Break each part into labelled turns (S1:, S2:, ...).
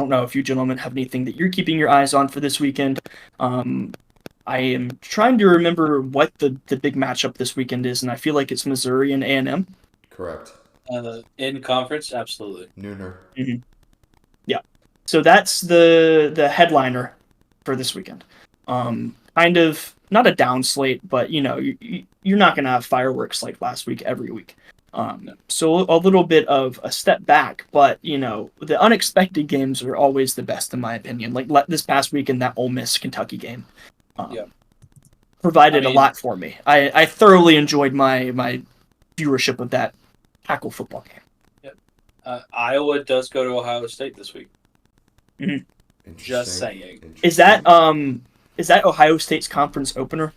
S1: don't know if you gentlemen have anything that you're keeping your eyes on for this weekend. I am trying to remember what the big matchup this weekend is, and I feel like it's Missouri and A&M.
S2: Correct.
S3: In conference, absolutely.
S2: Nooner.
S1: Mm-hmm. Yeah. So that's the headliner for this weekend. Kind of not a down slate, but you're not going to have fireworks like last week every week. So a little bit of a step back, but the unexpected games are always the best in my opinion. Like this past weekend, that Ole Miss Kentucky game provided a lot for me. I thoroughly enjoyed my viewership of that tackle football game.
S3: Iowa does go to Ohio State this week.
S1: Mm-hmm.
S3: Just saying.
S1: Is that Ohio State's conference opener?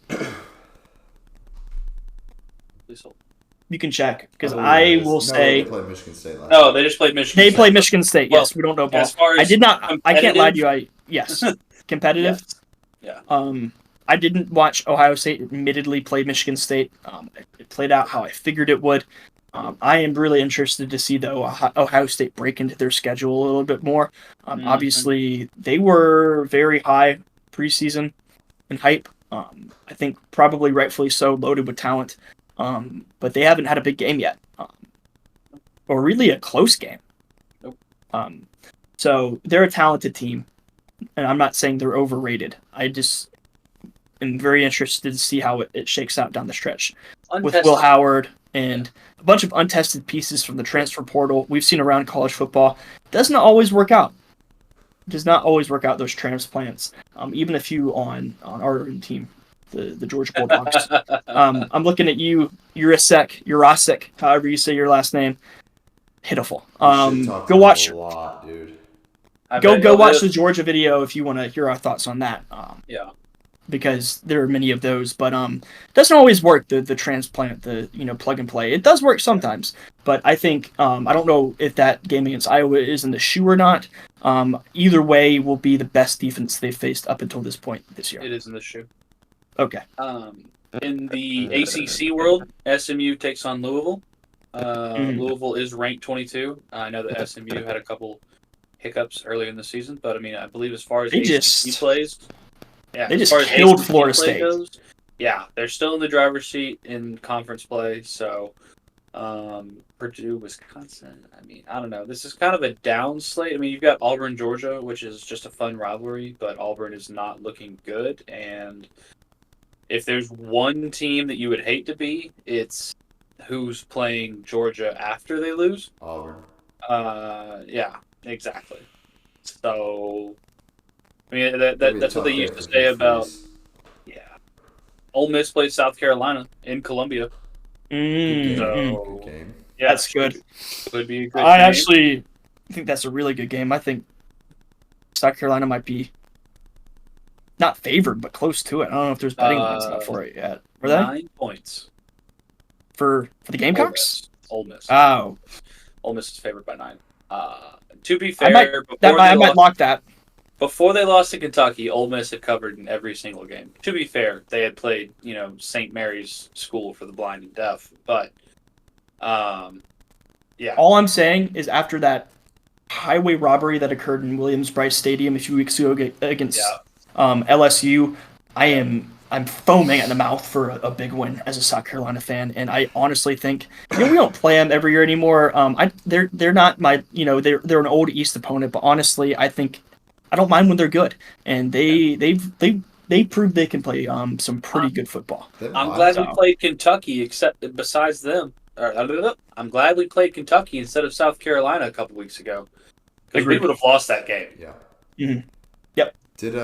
S1: You can check because I will say.
S2: They played Michigan State last
S3: No, they just played Michigan.
S1: They played Michigan State. Yes, we don't know.
S3: As far as
S1: I did not. I can't lie to you. Yes, competitive.
S3: Yes. Yeah.
S1: I didn't watch Ohio State admittedly play Michigan State. It played out how I figured it would. I am really interested to see though Ohio State break into their schedule a little bit more. Obviously, they were very high preseason in hype. I think probably rightfully so, loaded with talent. But they haven't had a big game yet, or really a close game.
S3: Nope.
S1: So they're a talented team, and I'm not saying they're overrated. I just am very interested to see how it shakes out down the stretch with Will Howard and a bunch of untested pieces from the transfer portal we've seen around college football. Doesn't always work out. Does not always work out, those transplants. Even a few on our team, the Georgia Bulldogs. I'm looking at you, Jurasek, however you say your last name. Pitiful. Go watch.
S2: A lot, dude.
S1: Go watch the Georgia video if you want to hear our thoughts on that.
S3: Yeah.
S1: Because there are many of those, but it doesn't always work. The transplant, the plug and play. It does work sometimes, but I think I don't know if that game against Iowa is in the shoe or not. Either way, will be the best defense they've faced up until this point this year.
S3: It is in the shoe.
S1: Okay.
S3: In the ACC world, SMU takes on Louisville. Louisville is ranked 22. I know that SMU had a couple hiccups early in the season, but I believe as far as ACC plays. Yeah,
S1: they just killed Florida State.
S3: Goes, yeah, they're still in the driver's seat in conference play. So, Purdue, Wisconsin. I don't know. This is kind of a down slate. You've got Auburn, Georgia, which is just a fun rivalry, but Auburn is not looking good. And if there's one team that you would hate to be, it's who's playing Georgia after they lose.
S2: Auburn.
S3: Yeah, exactly. So. That's what they used to say about. Yeah, Ole Miss played South Carolina in Columbia.
S2: Good game.
S1: Yeah, that's good.
S3: Could be a good
S1: I
S3: game.
S1: actually think that's a really good game. I think South Carolina might be not favored, but close to it. I don't know if there's betting lines up for it yet. Were they
S3: 9 points
S1: for the Gamecocks?
S3: Ole Miss.
S1: Oh,
S3: Ole Miss is favored by 9. To be fair,
S1: I might lock that.
S3: Before they lost to Kentucky, Ole Miss had covered in every single game. To be fair, they had played, St. Mary's School for the Blind and Deaf. But, yeah.
S1: All I'm saying is after that highway robbery that occurred in Williams-Brice Stadium a few weeks ago against LSU, I'm foaming at the mouth for a big win as a South Carolina fan, and I honestly think we don't play them every year anymore. They're not my they're an old East opponent, but honestly, I think. I don't mind when they're good, and they proved they can play some pretty good football.
S3: I'm glad we played Kentucky, besides them. I'm glad we played Kentucky instead of South Carolina a couple weeks ago, because we would have lost that game.
S2: Yeah.
S1: Mm-hmm. Yep.
S2: Did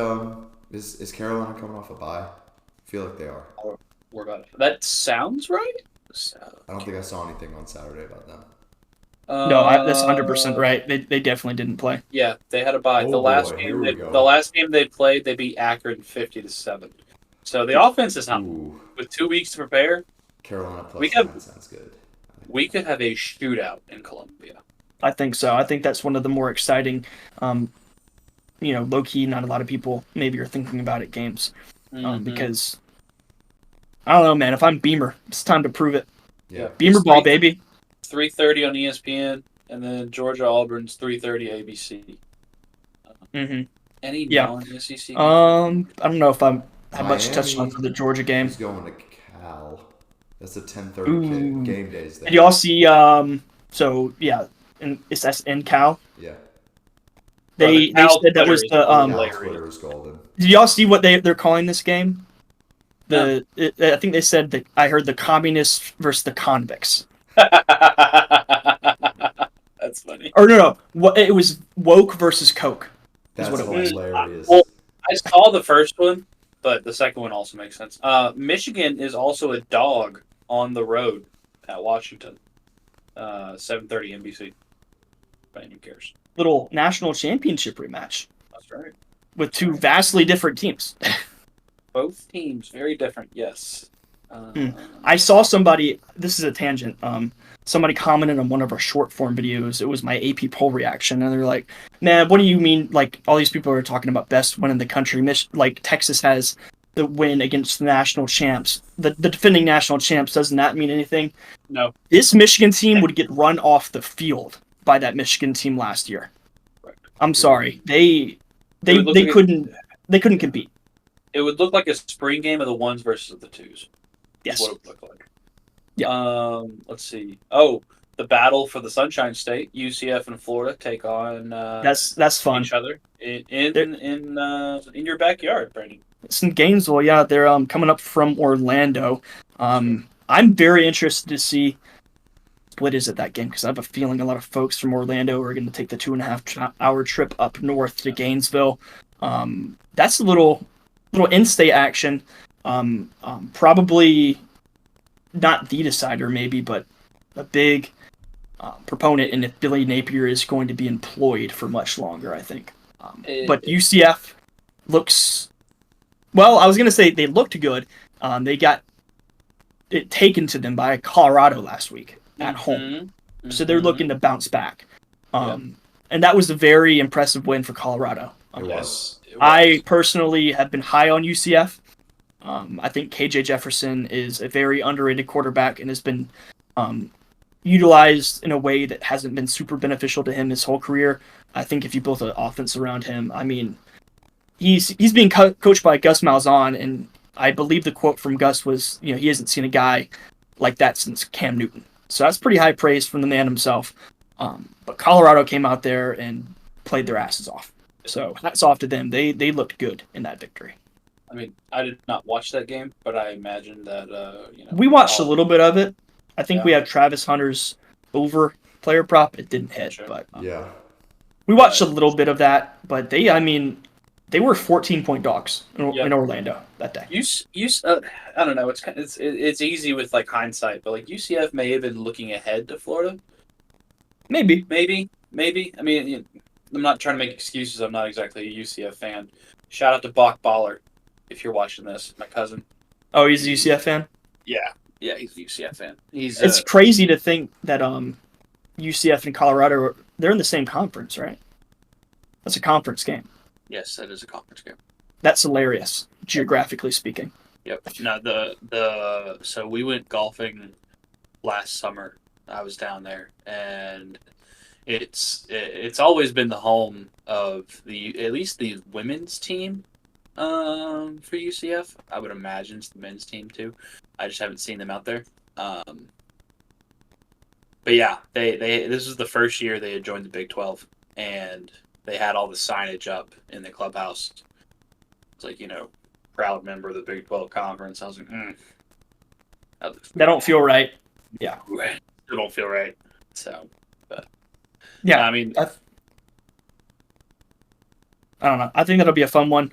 S2: is Carolina coming off a bye? I feel like they are.
S3: We're about it. That sounds right.
S2: I don't think I saw anything on Saturday about them.
S1: No, that's 100% right. They definitely didn't play.
S3: Yeah, they had a bye. The last game they played, they beat Akron 50-7. So the offense is not. With 2 weeks to prepare,
S2: Carolina plus 9 sounds good.
S3: We could have a shootout in Columbia.
S1: I think so. I think that's one of the more exciting, low key. Not a lot of people maybe are thinking about it games, because I don't know, man. If I'm Beamer, it's time to prove it.
S2: Yeah,
S1: Beamer ball, baby.
S3: 3:30 on ESPN, and then Georgia Auburn's 3:30 ABC.
S1: hmm
S3: Any
S1: Yeah.
S3: non-SEC?
S1: I don't know if I have much touched on
S2: Miami
S1: for the Georgia game.
S2: is going to Cal. That's a 10:30
S1: Ooh.
S2: game days there.
S1: Did y'all see? So yeah, that's in Cal.
S2: Yeah.
S3: Bro, the
S1: They
S3: Cal
S1: said that
S3: Twitter
S1: was
S3: is
S1: the
S2: Cal
S3: hilarious.
S2: Twitter is golden.
S1: Did y'all see what they're calling this game?
S3: No.
S1: I think they said that I heard the communists versus the convicts.
S3: That's funny.
S1: Or no, what it was woke versus coke.
S2: That's
S1: what it was.
S2: hilarious.
S3: Well, I saw the first one, but the second one also makes sense. Michigan is also a dog on the road at Washington. 7:30 NBC. If anyone cares.
S1: Little national championship rematch
S3: That's right.
S1: with two vastly different teams.
S3: Both teams very different. Yes.
S1: I saw somebody. This is a tangent. Somebody commented on one of our short form videos. It was my AP poll reaction, and they're like, "Man, what do you mean? Like all these people are talking about best win in the country. Like Texas has the win against the national champs, the defending national champs. Doesn't that mean anything?
S3: No.
S1: This Michigan team would get run off the field by that Michigan team last year. I'm sorry, they couldn't compete.
S3: It would look like a spring game of the ones versus the twos.
S1: Yes.
S3: What it would look like.
S1: Yeah.
S3: Let's see. Oh, the battle for the Sunshine State. UCF and Florida take on
S1: That's fun.
S3: each other in your backyard, Brandon.
S1: It's in Gainesville. Yeah, they're coming up from Orlando. I'm very interested to see what is it that game, because I have a feeling a lot of folks from Orlando are going to take the 2.5-hour trip up north to Gainesville. That's a little in-state action. Probably not the decider, maybe, but a big proponent in if Billy Napier is going to be employed for much longer, I think. But UCF looks... Well, I was going to say they looked good. They got it taken to them by Colorado last week at home. So they're looking to bounce back. And that was a very impressive win for Colorado.
S2: It was.
S1: I personally have been high on UCF. I think KJ Jefferson is a very underrated quarterback and has been utilized in a way that hasn't been super beneficial to him his whole career. I think if you build an offense around him, I mean, he's being coached by Gus Malzahn, and I believe the quote from Gus was, he hasn't seen a guy like that since Cam Newton. So that's pretty high praise from the man himself. But Colorado came out there and played their asses off. So hats off to them. They looked good in that victory.
S3: I mean, I did not watch that game, but I imagine that
S1: we watched a little bit of it. I think we had Travis Hunter's over player prop. It didn't hit, but
S2: yeah,
S1: we watched a little bit of that. But they were 14-point dogs in Orlando that day.
S3: I don't know. It's easy with like hindsight, but like UCF may have been looking ahead to Florida.
S1: Maybe.
S3: I mean, I'm not trying to make excuses. I'm not exactly a UCF fan. Shout out to Bach Baller if you're watching this, my cousin.
S1: Oh, he's a UCF fan?
S3: Yeah, he's a UCF fan.
S1: It's crazy to think that UCF and Colorado, they're in the same conference, right? That's a conference game.
S3: Yes, that is a conference game.
S1: That's hilarious, geographically speaking.
S3: Yep. No, so we went golfing last summer. I was down there, and it's always been the home of at least the women's team for UCF. I would imagine it's the men's team too. I just haven't seen them out there. But yeah, they this was the first year they had joined the Big 12, and they had all the signage up in the clubhouse. It's like, proud member of the Big 12 conference. I was like,
S1: that don't feel right. Yeah.
S3: It don't feel right. So, but
S1: yeah,
S3: I mean,
S1: I don't know. I think that'll be a fun one.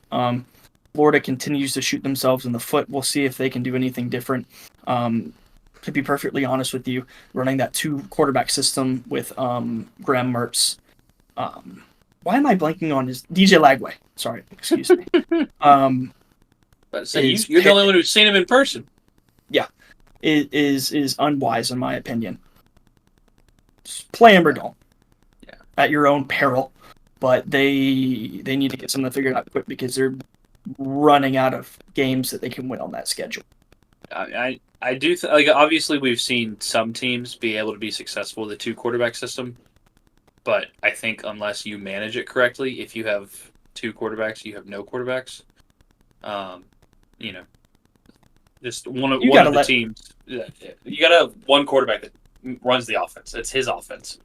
S1: Florida continues to shoot themselves in the foot. We'll see if they can do anything different. To be perfectly honest with you, running that 2-quarterback system with Graham Mertz. Why am I blanking on his DJ Lagway? Sorry, excuse me.
S3: But you're the only one who's seen him in person.
S1: Yeah, it is unwise in my opinion. Just play him or don't.
S3: Yeah,
S1: at your own peril. But they need to get something figured out quick because they're running out of games that they can win on that schedule.
S3: I do like, obviously we've seen some teams be able to be successful with a 2-quarterback system, but I think unless you manage it correctly, if you have 2 quarterbacks, you have no quarterbacks. You know, just one of the teams. You got to have one quarterback that runs the offense. It's his offense.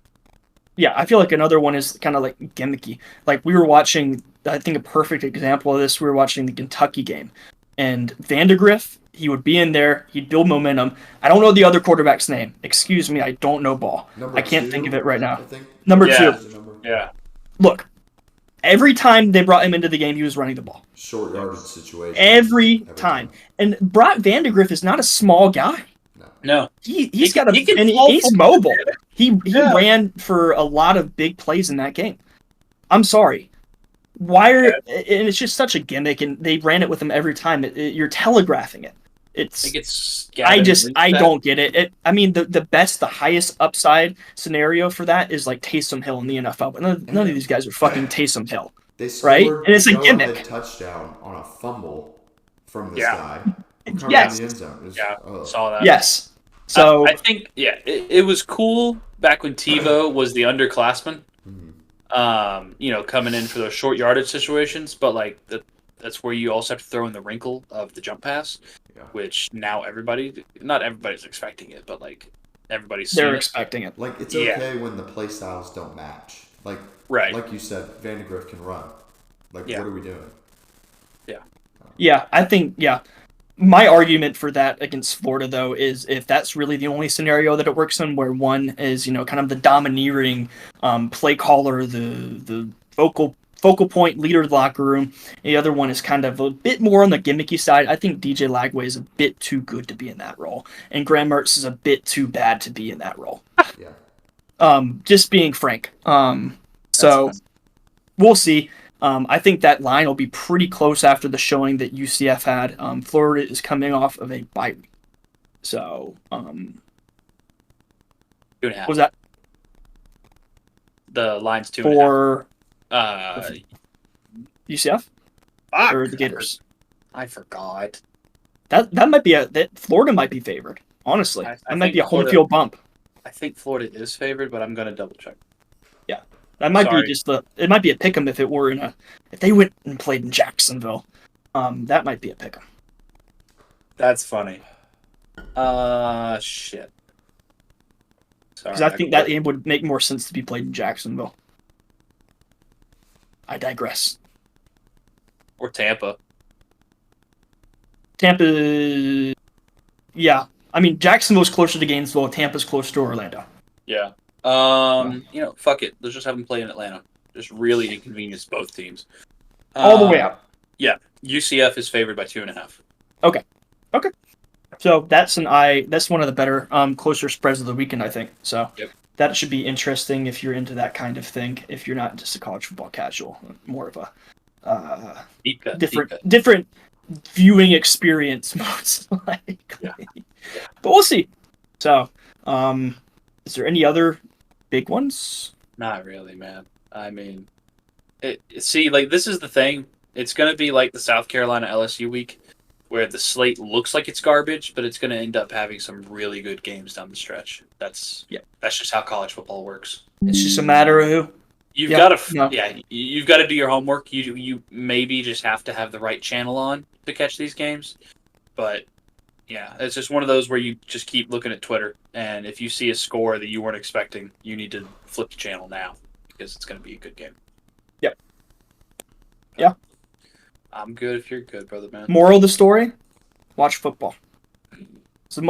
S1: Yeah, I feel like another one is kind of like gimmicky. Like we were watching, I think a perfect example of this, we were watching the Kentucky game. And Vandegrift, he would be in there, he'd build momentum. I don't know the other quarterback's name. Excuse me, I don't know ball. I can't think of it right now. Number 2.
S3: Yeah.
S1: Look, every time they brought him into the game, he was running the ball.
S2: Short yardage situation.
S1: Every time. And Brock Vandegrift is not a small guy.
S3: No.
S1: He's mobile. He ran for a lot of big plays in that game. I'm sorry. And it's just such a gimmick, and they ran it with him every time. You're telegraphing it. I don't get it. I mean, the highest upside scenario for that is like Taysom Hill in the NFL, but none of these guys are fucking Taysom Hill.
S2: They scored,
S1: right? And it's a gimmick.
S2: Touchdown on a fumble from this guy.
S1: Yes.
S2: In the end zone.
S3: Saw that.
S1: Yes. So
S3: I think it was cool back when TiVo was the underclassman. Coming in for those short yardage situations, but like that's where you also have to throw in the wrinkle of the jump pass, which now not everybody's expecting it, but like they're
S1: expecting it.
S2: Like it's okay when the play styles don't match. Like like you said, Vandegrift can run. Like what are we doing?
S1: Yeah, I think my argument for that against Florida, though, is if that's really the only scenario that it works in, where one is, kind of the domineering play caller, the focal point leader of the locker room, and the other one is kind of a bit more on the gimmicky side. I think DJ Lagway is a bit too good to be in that role, and Graham Mertz is a bit too bad to be in that role. Just being frank. So we'll see. I think that line will be pretty close after the showing that UCF had. Florida is coming off of a bye week. So,
S3: 2.5.
S1: What was that?
S3: The line's 2.5.
S1: For UCF? Or the Gators?
S3: I forgot.
S1: That might be Florida might be favored, honestly. That might be a home field bump.
S3: I think Florida is favored, but I'm going to double check.
S1: Yeah. That might be it might be a pick'em if if they went and played in Jacksonville. That might be a pick'em.
S3: That's funny. Shit. Sorry.
S1: Because I think that game would make more sense to be played in Jacksonville. I digress.
S3: Or Tampa.
S1: Yeah. I mean, Jacksonville's closer to Gainesville. Tampa's closer to Orlando.
S3: Yeah. Fuck it. Let's just have them play in Atlanta. Just really inconvenience both teams.
S1: All the way up.
S3: Yeah. UCF is favored by 2.5.
S1: Okay. So that's one of the better, closer spreads of the weekend, I think. So that should be interesting if you're into that kind of thing. If you're not just a college football casual, more of a different viewing experience, most likely. Yeah. But we'll see. So, is there any other big ones?
S3: Not really, man. I mean, this is the thing. It's going to be like the South Carolina LSU week, where the slate looks like it's garbage, but it's going to end up having some really good games down the stretch. That's just how college football works.
S1: It's just a matter of who.
S3: You've got to do your homework. You maybe just have to have the right channel on to catch these games, but yeah, it's just one of those where you just keep looking at Twitter, and if you see a score that you weren't expecting, you need to flip the channel now because it's going to be a good game.
S1: Yep. Yeah.
S3: I'm good if you're good, brother man.
S1: Moral of the story: watch football. It's as much